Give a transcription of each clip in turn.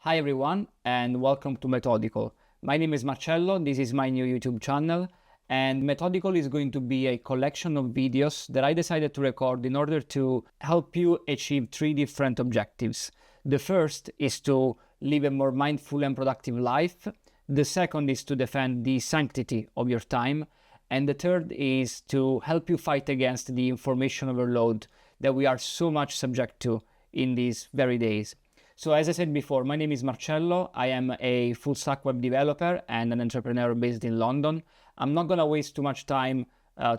Hi everyone and welcome to Methodical. My name is Marcello, this is my new YouTube channel, and Methodical is going to be a collection of videos that I decided to record in order to help you achieve three different objectives. The first is to live a more mindful and productive life. The second is to defend the sanctity of your time. And the third is to help you fight against the information overload that we are so much subject to in these very days. So as I said before, my name is Marcello. I am a full stack web developer and an entrepreneur based in London. I'm not going to waste too much time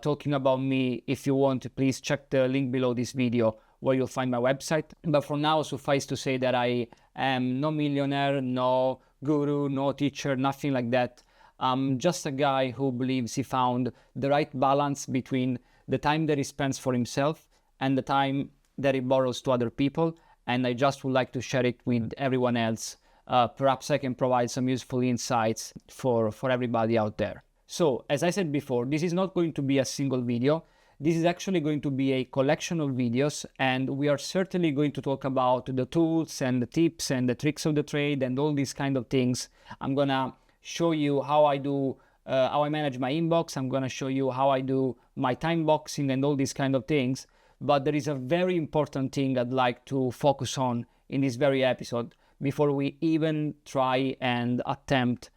talking about me. If you want, please check the link below this video where you'll find my website. But for now, suffice to say that I am no millionaire, no guru, no teacher, nothing like that. I'm just a guy who believes he found the right balance between the time that he spends for himself and the time that he borrows to other people. And I just would like to share it with everyone else. Perhaps I can provide some useful insights for everybody out there. So, as I said before, this is not going to be a single video. This is actually going to be a collection of videos, and we are certainly going to talk about the tools and the tips and the tricks of the trade and all these kind of things. I'm gonna show you how I manage my inbox. I'm gonna show you how I do my time boxing and all these kind of things. But there is a very important thing I'd like to focus on in this very episode before we even try and attempt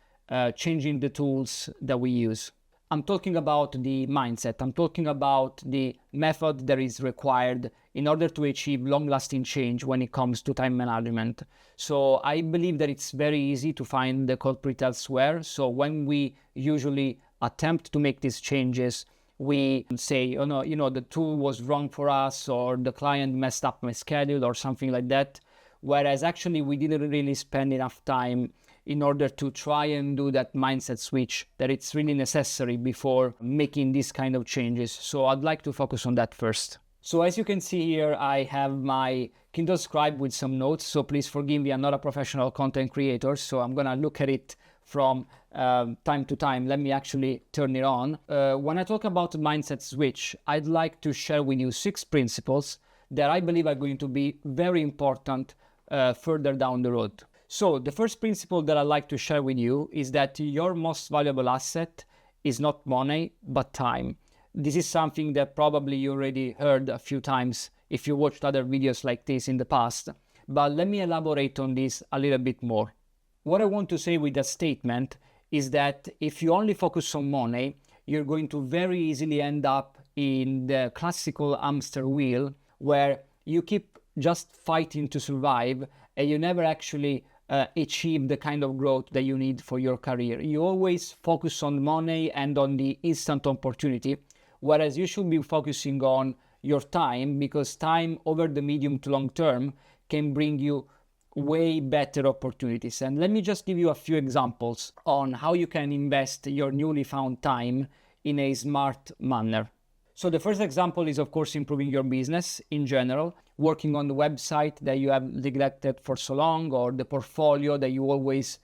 changing the tools that we use. I'm talking about the mindset. I'm talking about the method that is required in order to achieve long-lasting change when it comes to time management. So I believe that it's very easy to find the culprit elsewhere. So when we usually attempt to make these changes, we say, oh no, the tool was wrong for us, or the client messed up my schedule or something like that. Whereas actually we didn't really spend enough time in order to try and do that mindset switch that it's really necessary before making these kind of changes. So I'd like to focus on that first. So as you can see here, I have my Kindle Scribe with some notes. So please forgive me, I'm not a professional content creator, so I'm gonna look at it from time to time. Let me actually turn it on. When I talk about mindset switch, I'd like to share with you 6 principles that I believe are going to be very important further down the road. So the first principle that I'd like to share with you is that your most valuable asset is not money, but time. This is something that probably you already heard a few times if you watched other videos like this in the past, but let me elaborate on this a little bit more. What I want to say with that statement is that if you only focus on money, you're going to very easily end up in the classical hamster wheel where you keep just fighting to survive and you never actually achieve the kind of growth that you need for your career. You always focus on money and on the instant opportunity, whereas you should be focusing on your time, because time over the medium to long term can bring you way better opportunities. And let me just give you a few examples on how you can invest your newly found time in a smart manner. So the first example is, of course, improving your business in general, working on the website that you have neglected for so long, or the portfolio that you always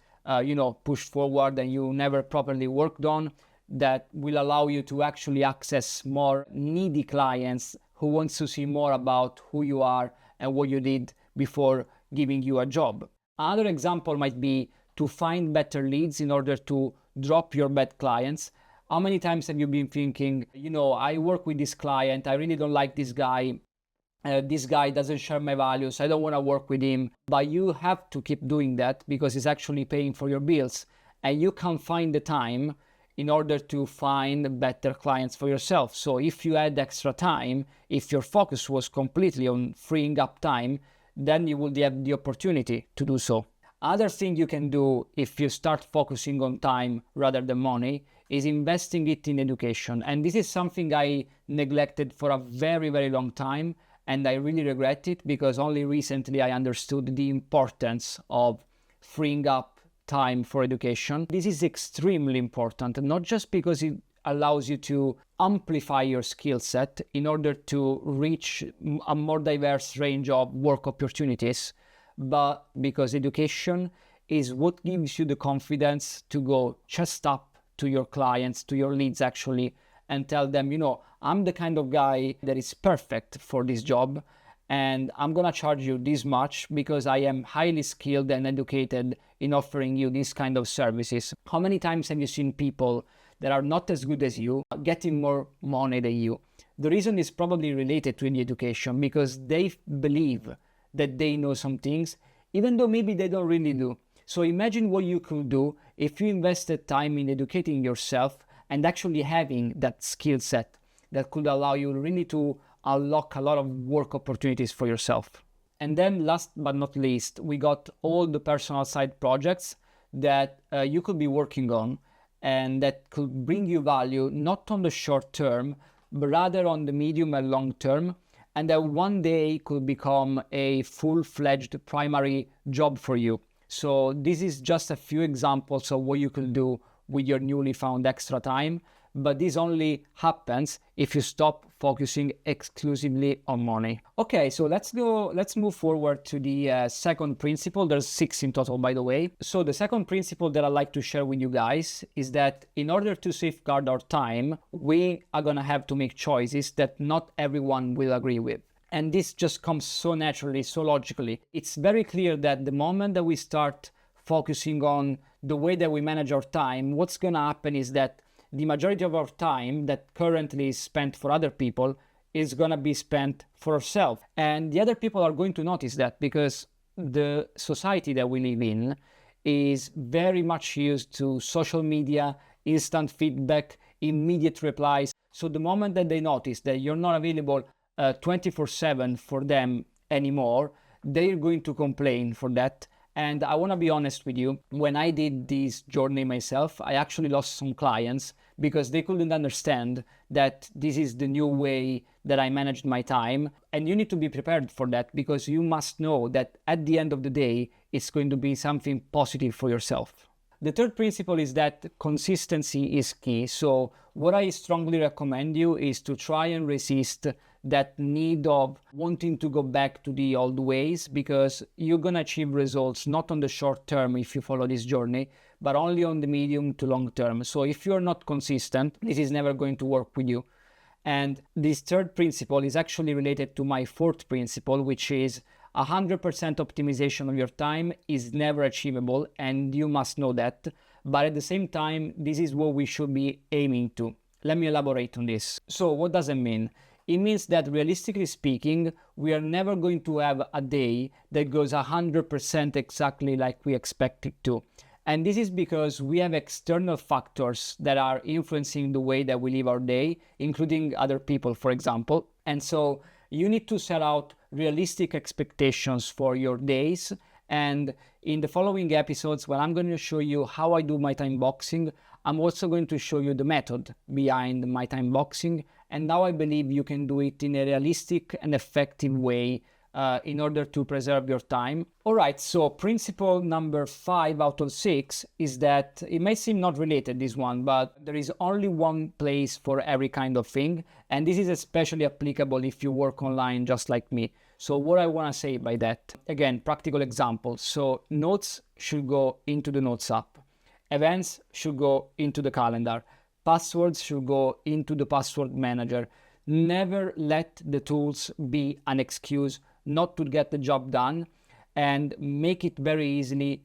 push forward and you never properly worked on, that will allow you to actually access more needy clients who wants to see more about who you are and what you did before giving you a job. Another example might be to find better leads in order to drop your bad clients. How many times have you been thinking, I work with this client, I really don't like this guy doesn't share my values, I don't want to work with him. But you have to keep doing that because it's actually paying for your bills, and you can't find the time in order to find better clients for yourself. So if you had extra time, if your focus was completely on freeing up time, then you will have the opportunity to do so. Other thing you can do if you start focusing on time rather than money is investing it in education. And this is something I neglected for a very, very long time, and I really regret it because only recently I understood the importance of freeing up time for education. This is extremely important, not just because it allows you to amplify your skill set in order to reach a more diverse range of work opportunities, but because education is what gives you the confidence to go chest up to your clients, to your leads actually, and tell them, I'm the kind of guy that is perfect for this job, and I'm gonna charge you this much because I am highly skilled and educated in offering you these kind of services. How many times have you seen people that are not as good as you getting more money than you? The reason is probably related to the education, because they believe that they know some things, even though maybe they don't really do. So imagine what you could do if you invested time in educating yourself and actually having that skill set that could allow you really to unlock a lot of work opportunities for yourself. And then last but not least, we got all the personal side projects that you could be working on and that could bring you value, not on the short term, but rather on the medium and long term, and that one day could become a full-fledged primary job for you. So this is just a few examples of what you can do with your newly found extra time, but this only happens if you stop focusing exclusively on money. Okay, so let's move forward to the second principle. There's 6 in total, by the way. So the second principle that I'd like to share with you guys is that in order to safeguard our time, we are gonna have to make choices that not everyone will agree with. And this just comes so naturally, so logically. It's very clear that the moment that we start focusing on the way that we manage our time, what's gonna happen is that the majority of our time that currently is spent for other people is going to be spent for ourselves. And the other people are going to notice that, because the society that we live in is very much used to social media, instant feedback, immediate replies. So the moment that they notice that you're not available 24/7 for them anymore, they're going to complain for that. And I want to be honest with you, when I did this journey myself, I actually lost some clients because they couldn't understand that this is the new way that I managed my time. And you need to be prepared for that, because you must know that at the end of the day, it's going to be something positive for yourself. The third principle is that consistency is key. So what I strongly recommend you is to try and resist that need of wanting to go back to the old ways, because you're going to achieve results not on the short term if you follow this journey, but only on the medium to long term. So if you're not consistent, this is never going to work with you. And this third principle is actually related to my fourth principle, which is 100% optimization of your time is never achievable, and you must know that. But at the same time, this is what we should be aiming to. Let me elaborate on this. So what does it mean? It means that realistically speaking, we are never going to have a day that goes 100% exactly like we expect it to. And this is because we have external factors that are influencing the way that we live our day, including other people, for example. And so you need to set out realistic expectations for your days. And in the following episodes, when I'm going to show you how I do my time boxing, I'm also going to show you the method behind my time boxing. And now I believe you can do it in a realistic and effective way in order to preserve your time. All right, so principle number 5 out of 6 is that it may seem not related, this one, but there is only one place for every kind of thing. And this is especially applicable if you work online just like me. So what I want to say by that, again, practical examples. So notes should go into the Notes app. Events should go into the calendar. Passwords should go into the password manager. Never let the tools be an excuse not to get the job done, and make it very easy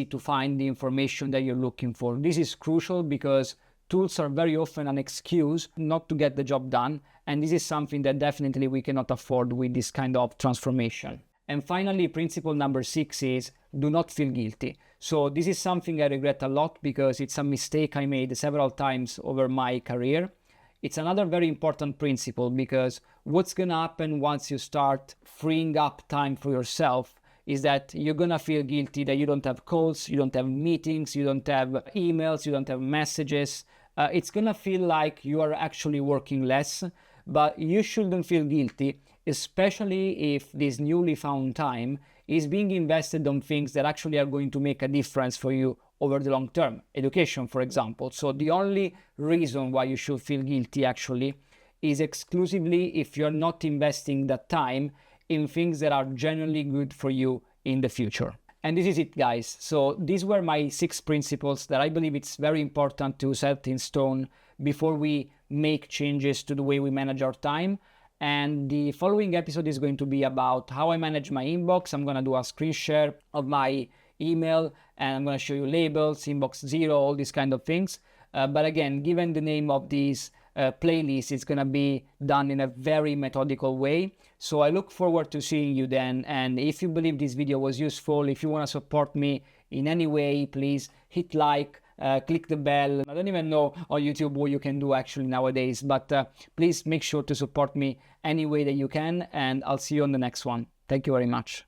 to find the information that you're looking for. This is crucial because tools are very often an excuse not to get the job done, and this is something that definitely we cannot afford with this kind of transformation. And finally, principle number 6 is do not feel guilty. So this is something I regret a lot because it's a mistake I made several times over my career. It's another very important principle, because what's gonna happen once you start freeing up time for yourself is that you're gonna feel guilty that you don't have calls, you don't have meetings, you don't have emails, you don't have messages. It's gonna feel like you are actually working less, but you shouldn't feel guilty, especially if this newly found time is being invested on things that actually are going to make a difference for you over the long term. Education, for example. So the only reason why you should feel guilty actually is exclusively if you're not investing that time in things that are genuinely good for you in the future. And this is it, guys. So these were my 6 principles that I believe it's very important to set in stone before we make changes to the way we manage our time. And the following episode is going to be about how I manage my inbox. I'm going to do a screen share of my email, and I'm going to show you labels, inbox zero, all these kind of things. But again, given the name of these playlist, it's going to be done in a very methodical way. So I look forward to seeing you then. And if you believe this video was useful, if you want to support me in any way, please hit like, click the bell. I don't even know on YouTube what you can do actually nowadays, but please make sure to support me any way that you can, and I'll see you on the next one. Thank you very much.